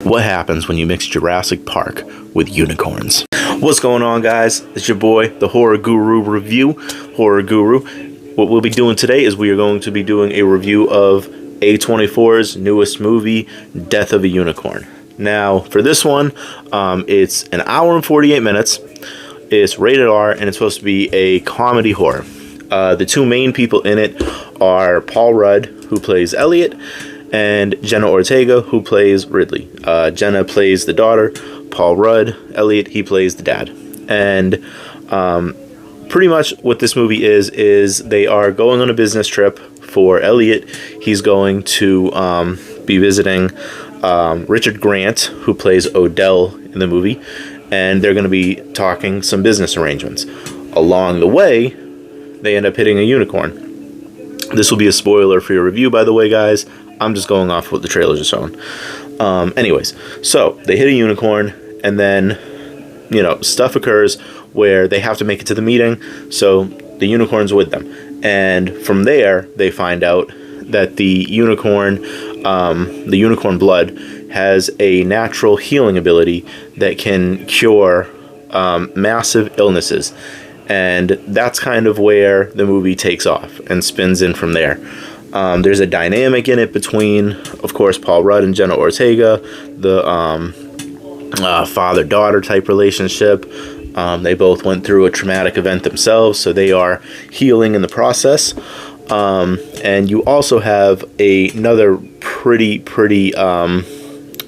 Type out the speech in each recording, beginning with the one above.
What happens when you mix Jurassic Park with unicorns? What's going on, guys? It's your boy, the Horror Guru Review, Horror Guru. What we'll be doing today is we are going to be doing a review of A24's newest movie, Death of a Unicorn. Now, for this one, it's an hour and 48 minutes. It's rated R, and it's supposed to be a comedy horror. The two main people in it are Paul Rudd, who plays Elliot, and Jenna Ortega, who plays Ridley. Jenna plays the daughter. Paul Rudd, Elliot, he plays the dad. And pretty much what this movie is they are going on a business trip for Elliot. He's going to be visiting Richard Grant, who plays Odell in the movie, and they're going to be talking some business arrangements. Along the way, they end up hitting a unicorn. This will be a spoiler for your review, by the way, guys. I'm just going off what the trailers are showing. Anyways, so they hit a unicorn, and then, stuff occurs where they have to make it to the meeting, so the unicorn's with them. And from there, they find out that the unicorn blood has a natural healing ability that can cure massive illnesses. And that's kind of where the movie takes off and spins in from there. There's a dynamic in it between, of course, Paul Rudd and Jenna Ortega, the father-daughter type relationship. They both went through a traumatic event themselves, so they are healing in the process. And you also have another pretty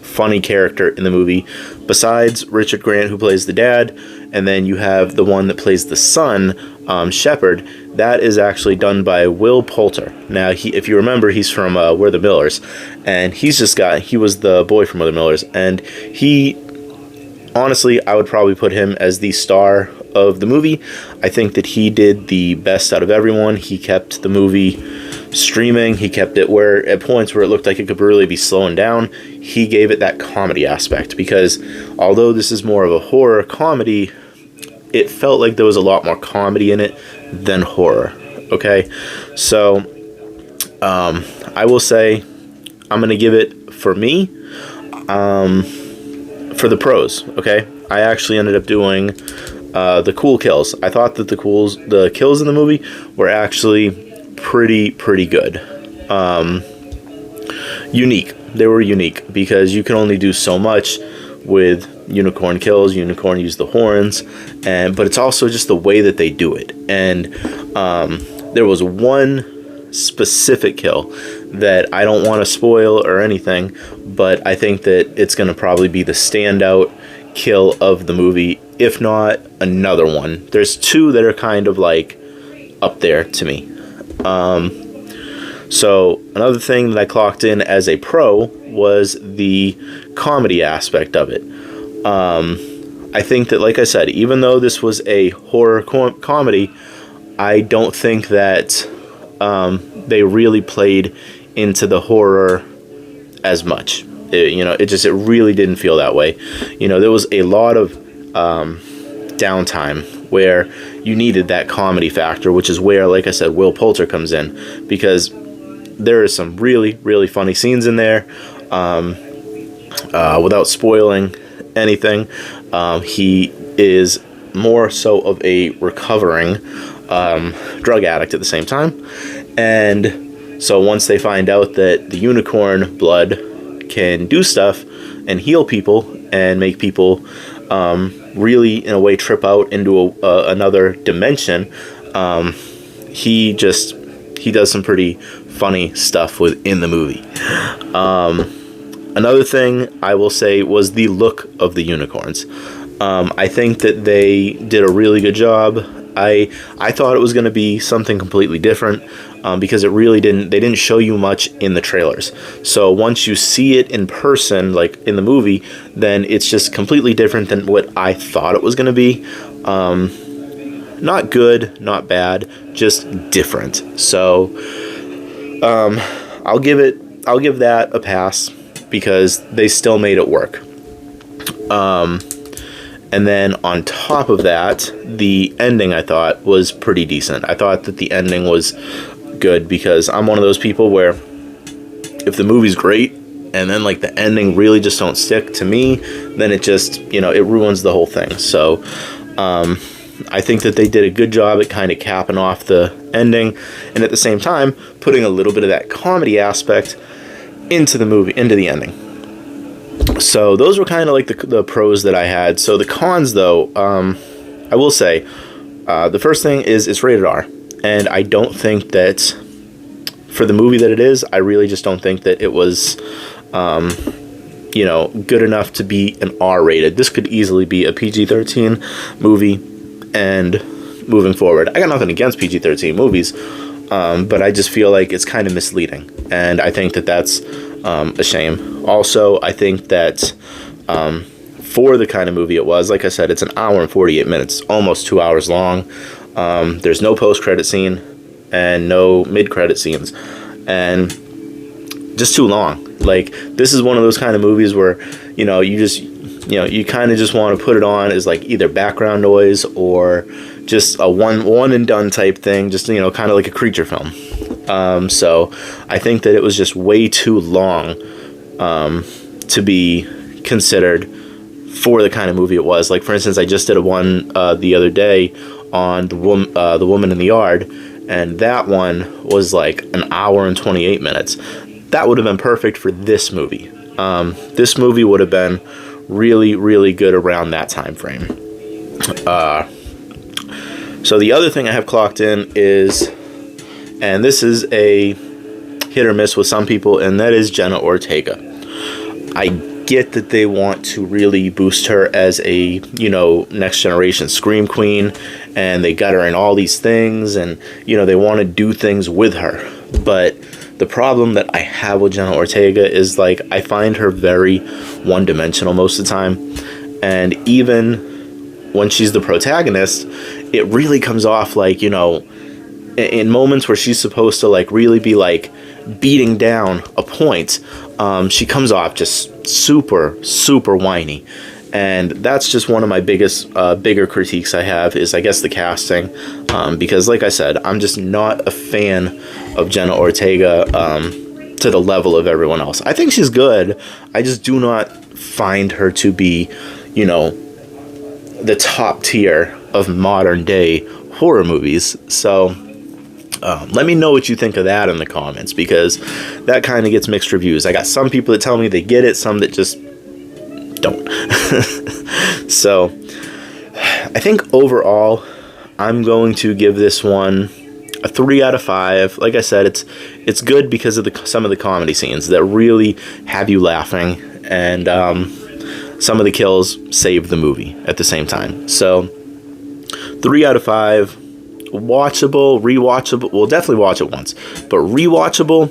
funny character in the movie, besides Richard Grant, who plays the dad, and then you have the one that plays the son, Shepard. That is actually done by Will Poulter. Now, if you remember, he's from We're the Millers, and he was the boy from We're the Millers, and honestly, I would probably put him as the star of the movie. I think that he did the best out of everyone. He kept the movie streaming. He kept it at points where it looked like it could really be slowing down. He gave it that comedy aspect, because although this is more of a horror comedy, it felt like there was a lot more comedy in it than horror. Okay, so I will say I'm gonna give it, for me, for the pros. Okay, I actually ended up doing the cool kills. I thought that the kills in the movie were actually pretty good. Unique. They were unique because you can only do so much with unicorn kills. Unicorn use the horns, but it's also just the way that they do it. And there was one specific kill that I don't want to spoil or anything, but I think that it's going to probably be the standout kill of the movie, if not another one. There's two that are kind of like up there to me. So another thing that I clocked in as a pro was the comedy aspect of it. I think that, like I said, even though this was a horror comedy, I don't think that they really played into the horror as much. It really didn't feel that way. There was a lot of downtime where you needed that comedy factor, which is where, like I said, Will Poulter comes in, because there are some really funny scenes in there. Without spoiling anything, he is more so of a recovering drug addict at the same time. And so once they find out that the unicorn blood can do stuff and heal people and make people really, in a way, trip out into another dimension, he does some pretty funny stuff within the movie. Another thing I will say was the look of the unicorns. I think that they did a really good job. I thought it was going to be something completely different, because they didn't show you much in the trailers. So once you see it in person, like in the movie, then it's just completely different than what I thought it was going to be. Not good, not bad, just different. So I'll give that a pass, because they still made it work. And then on top of that, the ending, I thought, was pretty decent. I thought that the ending was good, because I'm one of those people where if the movie's great and then like the ending really just don't stick to me, then it just, you know, it ruins the whole thing. So I think that they did a good job at kind of capping off the ending, and at the same time putting a little bit of that comedy aspect into the movie, into the ending. So those were kind of like the pros that I had. So the cons, though, I will say, the first thing is it's rated R, and I don't think that for the movie that it is, I really just don't think that it was, you know, good enough to be an R rated. This could easily be a PG-13 movie, and moving forward, I got nothing against PG-13 movies, but I just feel like it's kind of misleading, and I think that that's a shame. Also, I think that for the kind of movie it was, like I said, it's an hour and 48 minutes, almost 2 hours long. There's no post-credit scene and no mid-credit scenes, and just too long. Like, this is one of those kind of movies where, you know, you kind of just want to put it on as like either background noise or just a one and done type thing, just, you know, kind of like a creature film. So I think that it was just way too long to be considered for the kind of movie it was. Like, for instance, I just did a one the other day on the Woman in the Yard, and that one was like an hour and 28 minutes. That would have been perfect for this movie. This movie would have been really, really good around that time frame. So the other thing I have clocked in is, and this is a hit or miss with some people, and that is Jenna Ortega. I get that they want to really boost her as a, you know, next generation scream queen, and they got her in all these things, and, you know, they want to do things with her. But the problem that I have with Jenna Ortega is, like, I find her very one-dimensional most of the time, and even when she's the protagonist, it really comes off like, you know, in moments where she's supposed to, like, really be, like, beating down a point, she comes off just super, super whiny. And that's just one of my bigger critiques I have is, I guess, the casting. Because, like I said, I'm just not a fan of Jenna Ortega to the level of everyone else. I think she's good. I just do not find her to be, you know, the top tier of modern day horror movies. So let me know what you think of that in the comments, because that kind of gets mixed reviews. I got some people that tell me they get it, some that just don't. So I think overall I'm going to give this one a 3 out of 5. Like I said, it's good because of some of the comedy scenes that really have you laughing, and some of the kills save the movie at the same time. So 3 out of 5. Watchable, rewatchable. Well, definitely watch it once, but rewatchable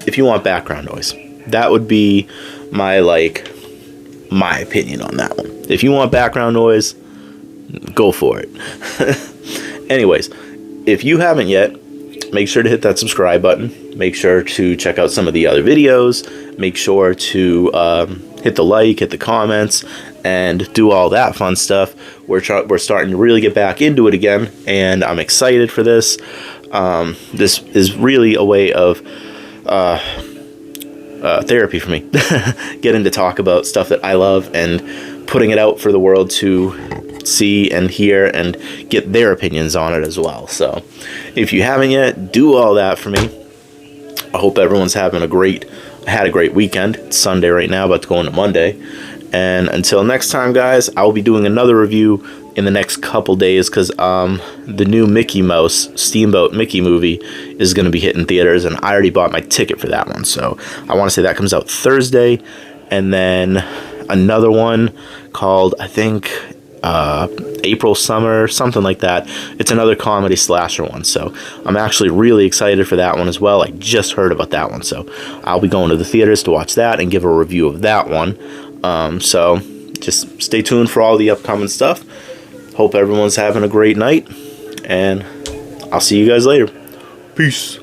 if you want background noise. That would be my opinion on that one. If you want background noise, go for it. Anyways, if you haven't yet, make sure to hit that subscribe button. Make sure to check out some of the other videos. Make sure to hit the like, hit the comments, and do all that fun stuff. We're starting to really get back into it again, and I'm excited for this. This is really a way of therapy for me. Getting to talk about stuff that I love and putting it out for the world to see and hear and get their opinions on it as well. So if you haven't yet, do all that for me. I hope everyone's having a great weekend. It's Sunday right now, about to go into Monday. And until next time, guys, I will be doing another review in the next couple days, because the new Mickey Mouse Steamboat Mickey movie is going to be hitting theaters, and I already bought my ticket for that one. So I want to say that comes out Thursday, and then another one called, I think, April Summer, something like that. It's another comedy slasher one, so I'm actually really excited for that one as well. I just heard about that one, so I'll be going to the theaters to watch that and give a review of that one. So just stay tuned for all the upcoming stuff. Hope everyone's having a great night, and I'll see you guys later. Peace.